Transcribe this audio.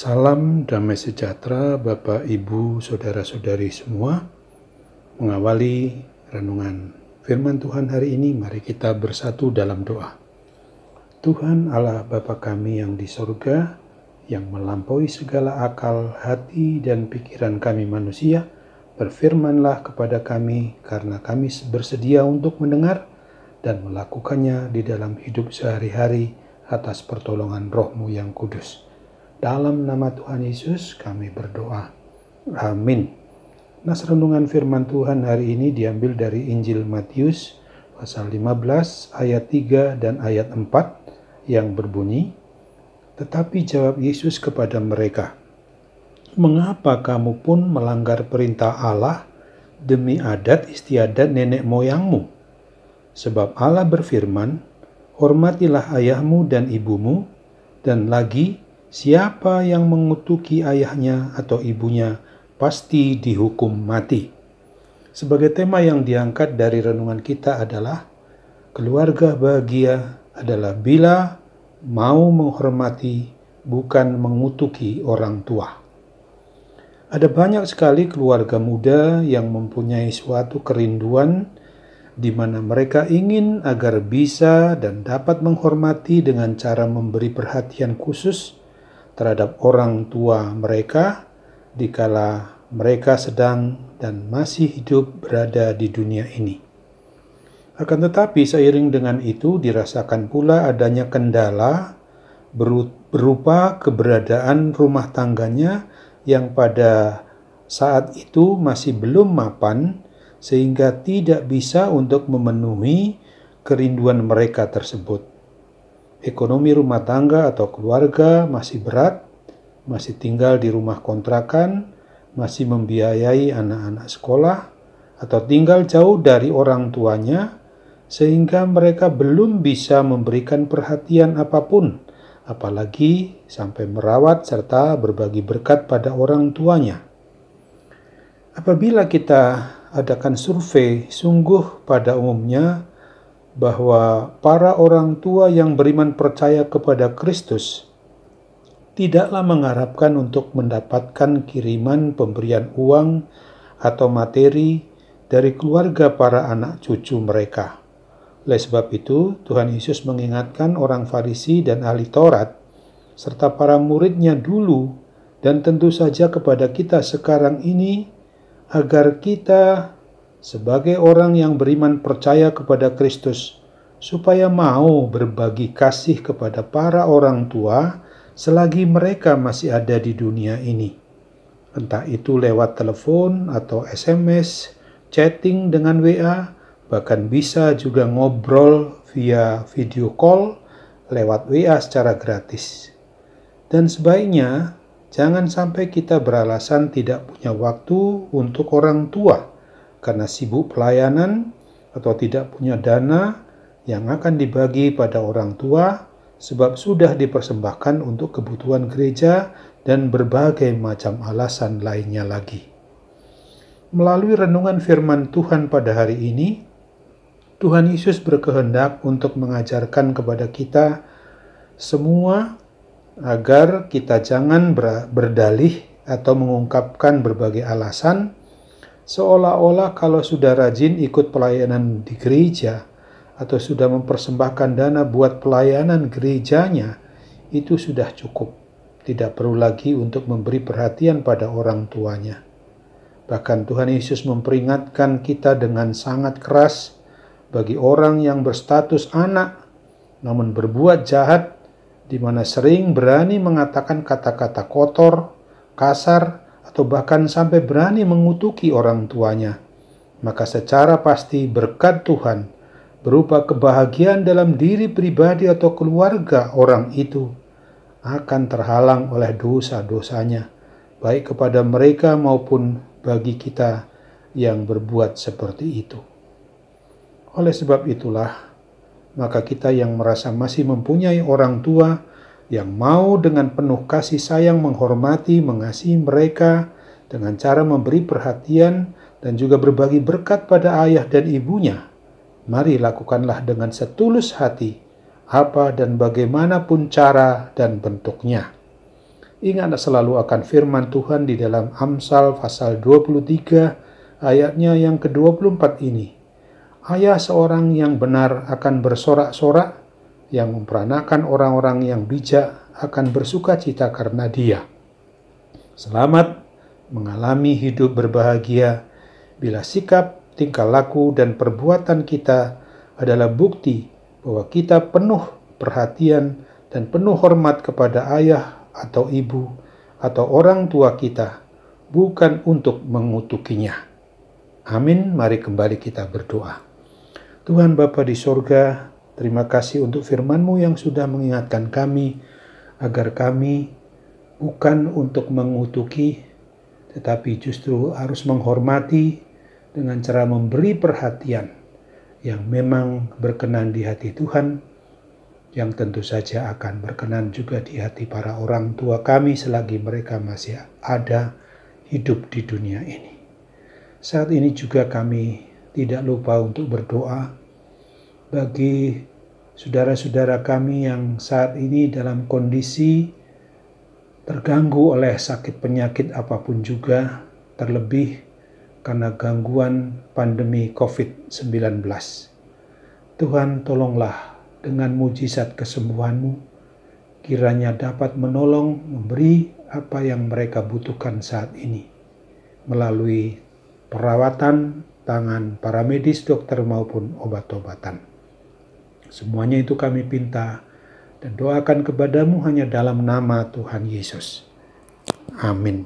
Salam damai sejahtera Bapak, Ibu, Saudara-saudari semua. Mengawali renungan firman Tuhan hari ini, mari kita bersatu dalam doa. Tuhan Allah Bapa kami yang di sorga, yang melampaui segala akal, hati, dan pikiran kami manusia, berfirmanlah kepada kami karena kami bersedia untuk mendengar dan melakukannya di dalam hidup sehari-hari atas pertolongan Roh-Mu yang kudus. Dalam nama Tuhan Yesus kami berdoa. Amin. Nas renungan firman Tuhan hari ini diambil dari Injil Matius pasal 15 ayat 3 dan ayat 4 yang berbunyi, "Tetapi jawab Yesus kepada mereka, 'Mengapa kamu pun melanggar perintah Allah demi adat istiadat nenek moyangmu? Sebab Allah berfirman, hormatilah ayahmu dan ibumu, dan lagi siapa yang mengutuki ayahnya atau ibunya pasti dihukum mati.'" Sebagai tema yang diangkat dari renungan kita adalah keluarga bahagia adalah bila mau menghormati bukan mengutuki orang tua. Ada banyak sekali keluarga muda yang mempunyai suatu kerinduan di mana mereka ingin agar bisa dan dapat menghormati dengan cara memberi perhatian khusus terhadap orang tua mereka dikala mereka sedang dan masih hidup berada di dunia ini. Akan tetapi seiring dengan itu dirasakan pula adanya kendala berupa keberadaan rumah tangganya yang pada saat itu masih belum mapan sehingga tidak bisa untuk memenuhi kerinduan mereka tersebut. Ekonomi rumah tangga atau keluarga masih berat, masih tinggal di rumah kontrakan, masih membiayai anak-anak sekolah, atau tinggal jauh dari orang tuanya, sehingga mereka belum bisa memberikan perhatian apapun, apalagi sampai merawat serta berbagi berkat pada orang tuanya. Apabila kita adakan survei, sungguh pada umumnya bahwa para orang tua yang beriman percaya kepada Kristus tidaklah mengharapkan untuk mendapatkan kiriman pemberian uang atau materi dari keluarga para anak cucu mereka. Oleh sebab itu, Tuhan Yesus mengingatkan orang Farisi dan ahli Taurat serta para muridnya dulu dan tentu saja kepada kita sekarang ini agar kita sebagai orang yang beriman percaya kepada Kristus, supaya mau berbagi kasih kepada para orang tua selagi mereka masih ada di dunia ini. Entah itu lewat telepon atau SMS, chatting dengan WA, bahkan bisa juga ngobrol via video call lewat WA secara gratis. Dan sebaiknya jangan sampai kita beralasan tidak punya waktu untuk orang tua karena sibuk pelayanan atau tidak punya dana yang akan dibagi pada orang tua sebab sudah dipersembahkan untuk kebutuhan gereja dan berbagai macam alasan lainnya lagi. Melalui renungan firman Tuhan pada hari ini, Tuhan Yesus berkehendak untuk mengajarkan kepada kita semua agar kita jangan berdalih atau mengungkapkan berbagai alasan seolah-olah kalau sudah rajin ikut pelayanan di gereja atau sudah mempersembahkan dana buat pelayanan gerejanya, itu sudah cukup. Tidak perlu lagi untuk memberi perhatian pada orang tuanya. Bahkan Tuhan Yesus memperingatkan kita dengan sangat keras bagi orang yang berstatus anak namun berbuat jahat, di mana sering berani mengatakan kata-kata kotor, kasar, atau bahkan sampai berani mengutuki orang tuanya, maka secara pasti berkat Tuhan berupa kebahagiaan dalam diri pribadi atau keluarga orang itu akan terhalang oleh dosa-dosanya, baik kepada mereka maupun bagi kita yang berbuat seperti itu. Oleh sebab itulah, maka kita yang merasa masih mempunyai orang tua yang mau dengan penuh kasih sayang menghormati, mengasihi mereka dengan cara memberi perhatian dan juga berbagi berkat pada ayah dan ibunya, mari lakukanlah dengan setulus hati apa dan bagaimanapun cara dan bentuknya. Ingat selalu akan firman Tuhan di dalam Amsal pasal 23 ayatnya yang ke-24 ini. Ayah seorang yang benar akan bersorak-sorak, yang memperanakan orang-orang yang bijak akan bersuka cita karena dia. Selamat mengalami hidup berbahagia bila sikap, tingkah laku, dan perbuatan kita adalah bukti bahwa kita penuh perhatian dan penuh hormat kepada ayah atau ibu atau orang tua kita, bukan untuk mengutukinya. Amin. Mari kembali kita berdoa. Tuhan Bapa di sorga, terima kasih untuk firman-Mu yang sudah mengingatkan kami agar kami bukan untuk mengutuki, tetapi justru harus menghormati dengan cara memberi perhatian yang memang berkenan di hati Tuhan, yang tentu saja akan berkenan juga di hati para orang tua kami selagi mereka masih ada hidup di dunia ini. Saat ini juga kami tidak lupa untuk berdoa bagi saudara-saudara kami yang saat ini dalam kondisi terganggu oleh sakit penyakit apapun juga, terlebih karena gangguan pandemi COVID-19. Tuhan, tolonglah dengan mujizat kesembuhan-Mu, kiranya dapat menolong, memberi apa yang mereka butuhkan saat ini, melalui perawatan tangan para medis, dokter maupun obat-obatan. Semuanya itu kami pinta dan doakan kepadamu hanya dalam nama Tuhan Yesus. Amin.